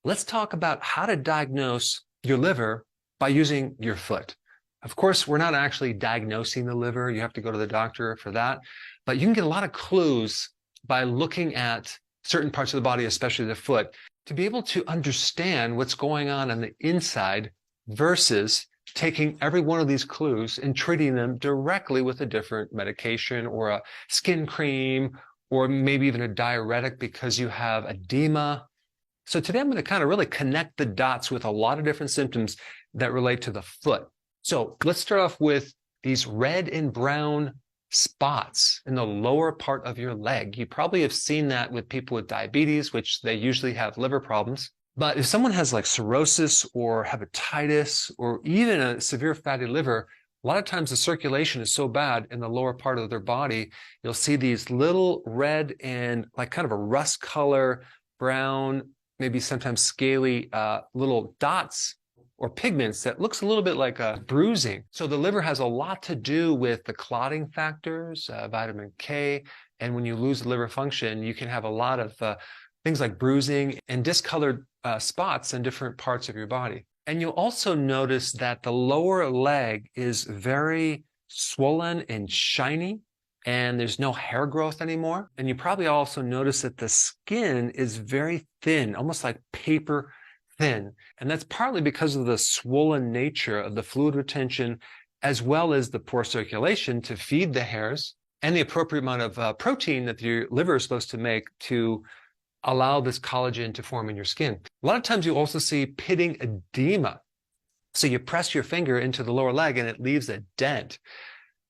let's talk about how to diagnose your liver by using your foot. Of course, we're not actually diagnosing the liver. You have to go to the doctor for that. But you can get a lot of clues by looking at certain parts of the body, especially the foot, to be able to understand what's going on the inside versus taking every one of these clues and treating them directly with a different medication or a skin cream or maybe even a diuretic because you have edema. So today I'm going to kind of really connect the dots with a lot of different symptoms that relate to the foot. So let's start off with these red and brown spots in the lower part of your leg. You probably have seen that with people with diabetes, which they usually have liver problems. But if someone has like cirrhosis or hepatitis or even a severe fatty liver, a lot of times the circulation is so bad in the lower part of their body, you'll see these little red and like kind of a rust color, brown, maybe sometimes scaly little dots or pigments that looks a little bit like a bruising. So the liver has a lot to do with the clotting factors, vitamin K, and when you lose liver function, you can have a lot of things like bruising and discolored spots in different parts of your body. And you'll also notice that the lower leg is very swollen and shiny, and there's no hair growth anymore. And you probably also notice that the skin is very thin, almost like paper thin. And that's partly because of the swollen nature of the fluid retention, as well as the poor circulation to feed the hairs and the appropriate amount of protein that your liver is supposed to make to allow this collagen to form in your skin. A lot of times you also see pitting edema. So you press your finger into the lower leg and it leaves a dent.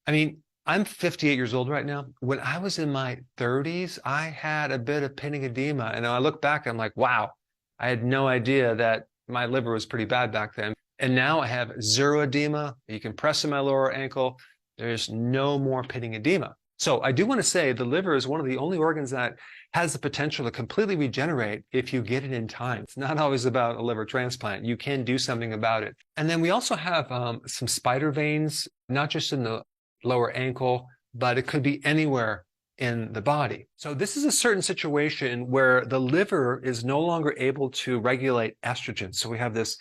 I mean, I'm 58 years old right now. When I was in my 30s, I had a bit of pitting edema. And I look back, I'm like, wow, I had no idea that my liver was pretty bad back then. And now I have zero edema. You can press in my lower ankle. There's no more pitting edema. So I do want to say the liver is one of the only organs that has the potential to completely regenerate if you get it in time. It's not always about a liver transplant. You can do something about it. And then we also have some spider veins, not just in the lower ankle, but it could be anywhere in the body. So this is a certain situation where the liver is no longer able to regulate estrogen. So we have this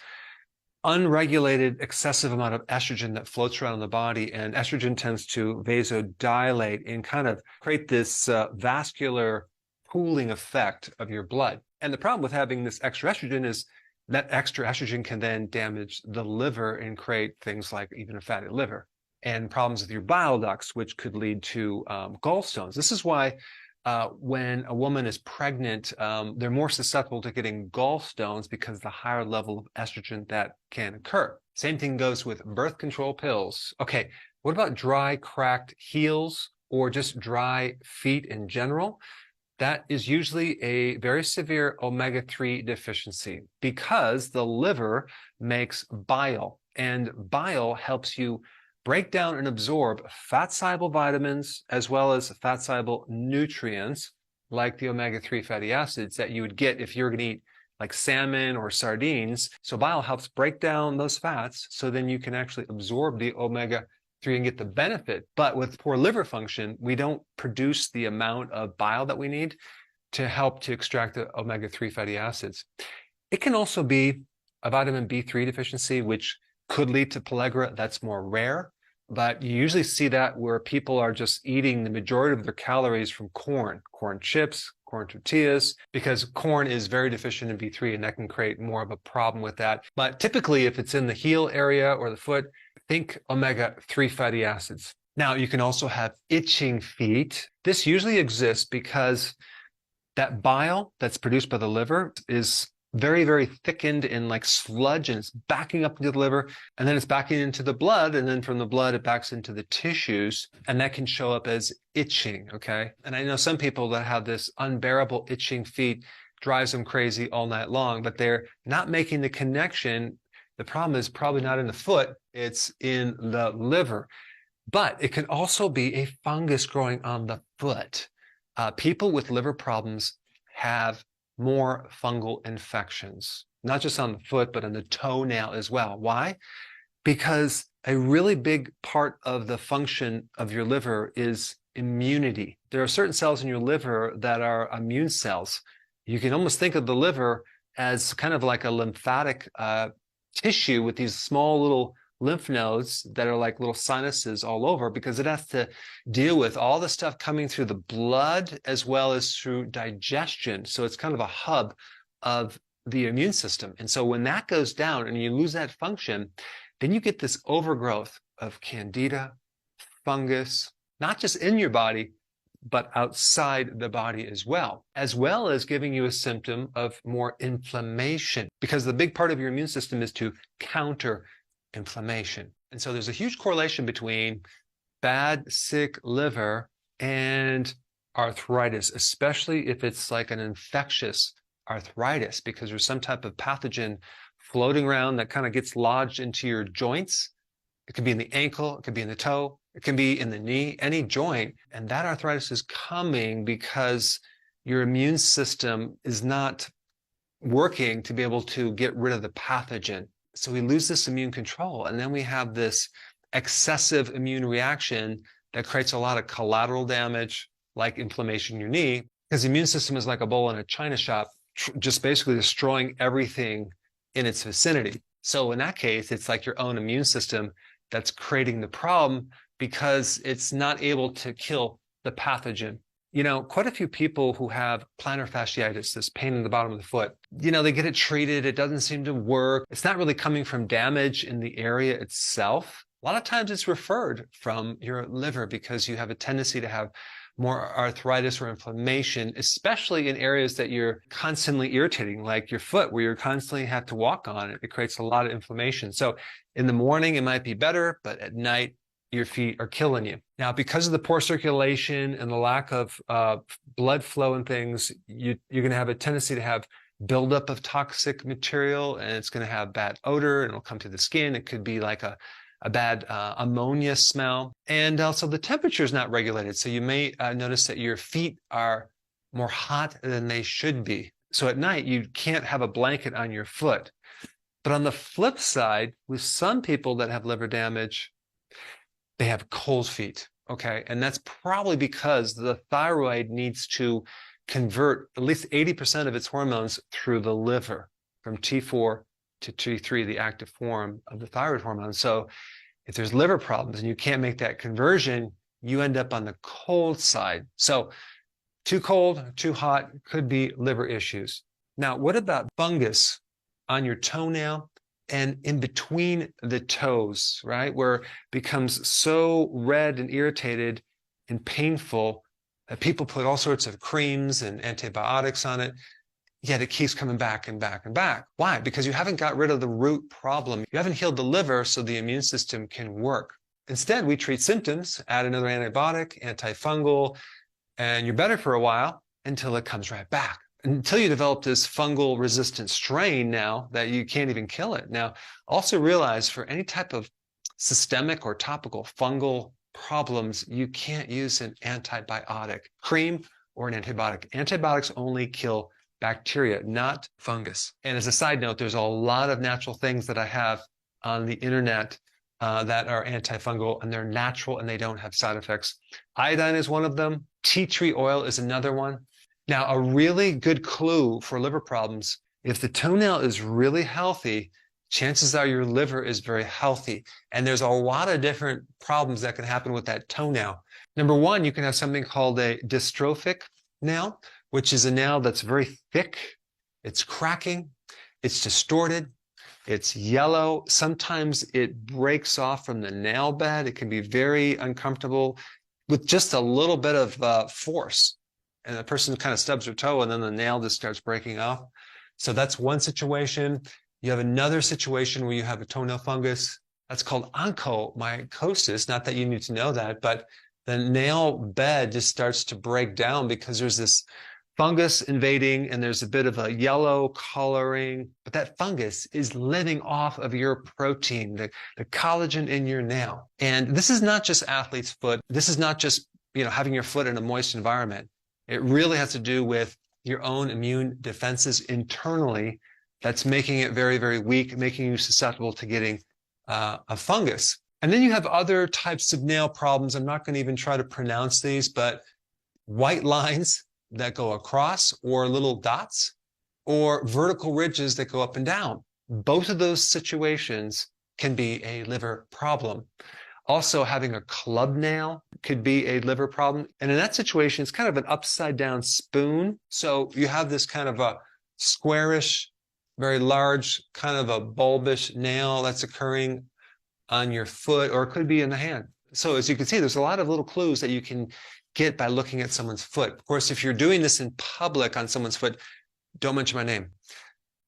unregulated excessive amount of estrogen that floats around in the body, and estrogen tends to vasodilate and kind of create this vascular pooling effect of your blood. And the problem with having this extra estrogen is that extra estrogen can then damage the liver and create things like even a fatty liver and problems with your bile ducts, which could lead to gallstones. This is why when a woman is pregnant, they're more susceptible to getting gallstones because the higher level of estrogen that can occur. Same thing goes with birth control pills. Okay, what about dry, cracked heels or just dry feet in general? That is usually a very severe omega-3 deficiency because the liver makes bile, and bile helps you break down and absorb fat-soluble vitamins as well as fat-soluble nutrients like the omega-3 fatty acids that you would get if you're going to eat like salmon or sardines. So bile helps break down those fats so then you can actually absorb the omega-3 and get the benefit. But with poor liver function, we don't produce the amount of bile that we need to help to extract the omega-3 fatty acids. It can also be a vitamin B3 deficiency, which could lead to pellagra. That's more rare. But you usually see that where people are just eating the majority of their calories from corn chips, corn tortillas, because corn is very deficient in B3 and that can create more of a problem with that. But typically, if it's in the heel area or the foot, think omega-3 fatty acids. Now, you can also have itching feet. This usually exists because that bile that's produced by the liver is very, very thickened in like sludge, and it's backing up into the liver, and then it's backing into the blood, and then from the blood it backs into the tissues, and that can show up as itching, okay? And I know some people that have this unbearable itching feet, drives them crazy all night long, but they're not making the connection. The problem is probably not in the foot, it's in the liver. But it can also be a fungus growing on the foot. People with liver problems have more fungal infections, not just on the foot, but on the toenail as well. Why? Because a really big part of the function of your liver is immunity. There are certain cells in your liver that are immune cells. You can almost think of the liver as kind of like a lymphatic tissue with these small little lymph nodes that are like little sinuses all over, because it has to deal with all the stuff coming through the blood as well as through digestion. So it's kind of a hub of the immune system. And so when that goes down and you lose that function, then you get this overgrowth of candida, fungus, not just in your body, but outside the body as well as giving you a symptom of more inflammation, because the big part of your immune system is to counter inflammation. And so there's a huge correlation between bad, sick liver and arthritis, especially if it's like an infectious arthritis, because there's some type of pathogen floating around that kind of gets lodged into your joints. It could be in the ankle, it could be in the toe, it can be in the knee, any joint. And that arthritis is coming because your immune system is not working to be able to get rid of the pathogen. So we lose this immune control, and then we have this excessive immune reaction that creates a lot of collateral damage, like inflammation in your knee, because the immune system is like a bull in a china shop, just basically destroying everything in its vicinity. So in that case, it's like your own immune system that's creating the problem, because it's not able to kill the pathogen. You know, quite a few people who have plantar fasciitis, this pain in the bottom of the foot, you know, they get it treated. It doesn't seem to work. It's not really coming from damage in the area itself. A lot of times it's referred from your liver, because you have a tendency to have more arthritis or inflammation, especially in areas that you're constantly irritating, like your foot, where you constantly have to walk on it. It creates a lot of inflammation. So in the morning, it might be better, but at night, your feet are killing you. Now, because of the poor circulation and the lack of blood flow and things, you're going to have a tendency to have buildup of toxic material, and it's going to have bad odor, and it'll come to the skin. It could be like a bad ammonia smell. And also the temperature is not regulated. So you may notice that your feet are more hot than they should be. So at night, you can't have a blanket on your foot. But on the flip side, with some people that have liver damage, they have cold feet, okay? And that's probably because the thyroid needs to convert at least 80% of its hormones through the liver, from T4 to T3, the active form of the thyroid hormone. So if there's liver problems and you can't make that conversion, you end up on the cold side. So too cold, too hot could be liver issues. Now, what about fungus on your toenail and in between the toes, right? Where it becomes so red and irritated and painful that people put all sorts of creams and antibiotics on it, yet it keeps coming back and back and back. Why? Because you haven't got rid of the root problem. You haven't healed the liver so the immune system can work. Instead, we treat symptoms, add another antibiotic, antifungal, and you're better for a while until it comes right back. Until you develop this fungal resistant strain now that you can't even kill it. Now, also realize for any type of systemic or topical fungal problems, you can't use an antibiotic cream or an antibiotic. Antibiotics only kill bacteria, not fungus. And as a side note, there's a lot of natural things that I have on the internet that are antifungal, and they're natural and they don't have side effects. Iodine is one of them. Tea tree oil is another one. Now, a really good clue for liver problems, if the toenail is really healthy, chances are your liver is very healthy. And there's a lot of different problems that can happen with that toenail. Number one, you can have something called a dystrophic nail, which is a nail that's very thick, it's cracking, it's distorted, it's yellow. Sometimes it breaks off from the nail bed. It can be very uncomfortable with just a little bit of force. And the person kind of stubs their toe and then the nail just starts breaking off. So that's one situation. You have another situation where you have a toenail fungus. That's called onychomycosis. Not that you need to know that, but the nail bed just starts to break down because there's this fungus invading and there's a bit of a yellow coloring, but that fungus is living off of your protein, the collagen in your nail. And this is not just athlete's foot. This is not just, having your foot in a moist environment. It really has to do with your own immune defenses internally that's making it very, very weak, making you susceptible to getting a fungus. And then you have other types of nail problems. I'm not going to even try to pronounce these, but white lines that go across, or little dots, or vertical ridges that go up and down. Both of those situations can be a liver problem. Also, having a club nail could be a liver problem. And in that situation, it's kind of an upside down spoon. So you have this kind of a squarish, very large, kind of a bulbish nail that's occurring on your foot, or it could be in the hand. So as you can see, there's a lot of little clues that you can get by looking at someone's foot. Of course, if you're doing this in public on someone's foot, don't mention my name.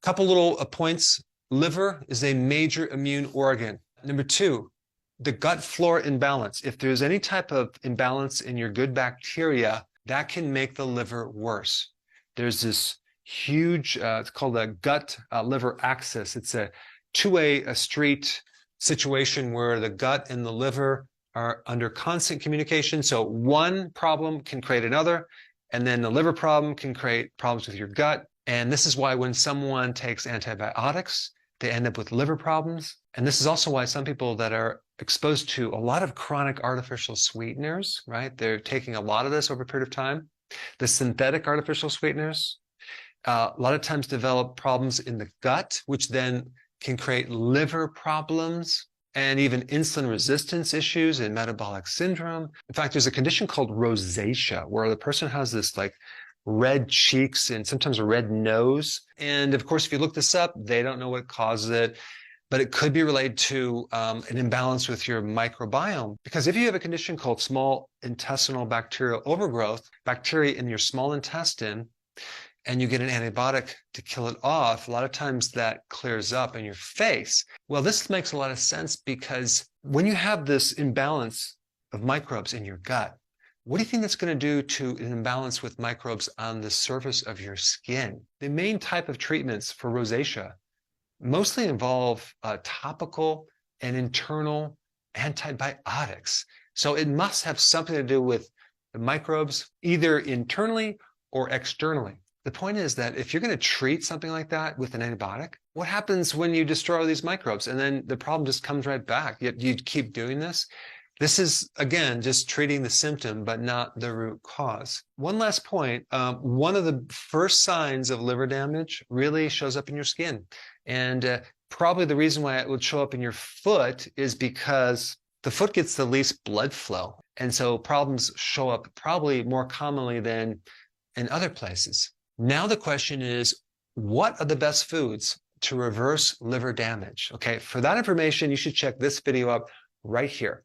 Couple little points. Liver is a major immune organ. Number two, the gut flora imbalance. If there's any type of imbalance in your good bacteria, that can make the liver worse. There's this huge, it's called a gut-liver axis. It's a two-way street situation where the gut and the liver are under constant communication. So one problem can create another, and then the liver problem can create problems with your gut. And this is why when someone takes antibiotics, they end up with liver problems. And this is also why some people that are exposed to a lot of chronic artificial sweeteners, right? They're taking a lot of this over a period of time. The synthetic artificial sweeteners, a lot of times develop problems in the gut, which then can create liver problems and even insulin resistance issues and metabolic syndrome. In fact, there's a condition called rosacea, where the person has this like red cheeks and sometimes a red nose. And of course, if you look this up, they don't know what causes it, but it could be related to an imbalance with your microbiome. Because if you have a condition called small intestinal bacterial overgrowth, bacteria in your small intestine, and you get an antibiotic to kill it off, a lot of times that clears up in your face. Well, this makes a lot of sense because when you have this imbalance of microbes in your gut, what do you think that's going to do to an imbalance with microbes on the surface of your skin? The main type of treatments for rosacea mostly involve topical and internal antibiotics. So it must have something to do with the microbes, either internally or externally. The point is that if you're going to treat something like that with an antibiotic, what happens when you destroy these microbes? And then the problem just comes right back. Yet you keep doing this. This is, again, just treating the symptom, but not the root cause. One last point. One of the first signs of liver damage really shows up in your skin. And probably the reason why it would show up in your foot is because the foot gets the least blood flow. And so problems show up probably more commonly than in other places. Now the question is, what are the best foods to reverse liver damage? Okay, for that information, you should check this video out right here.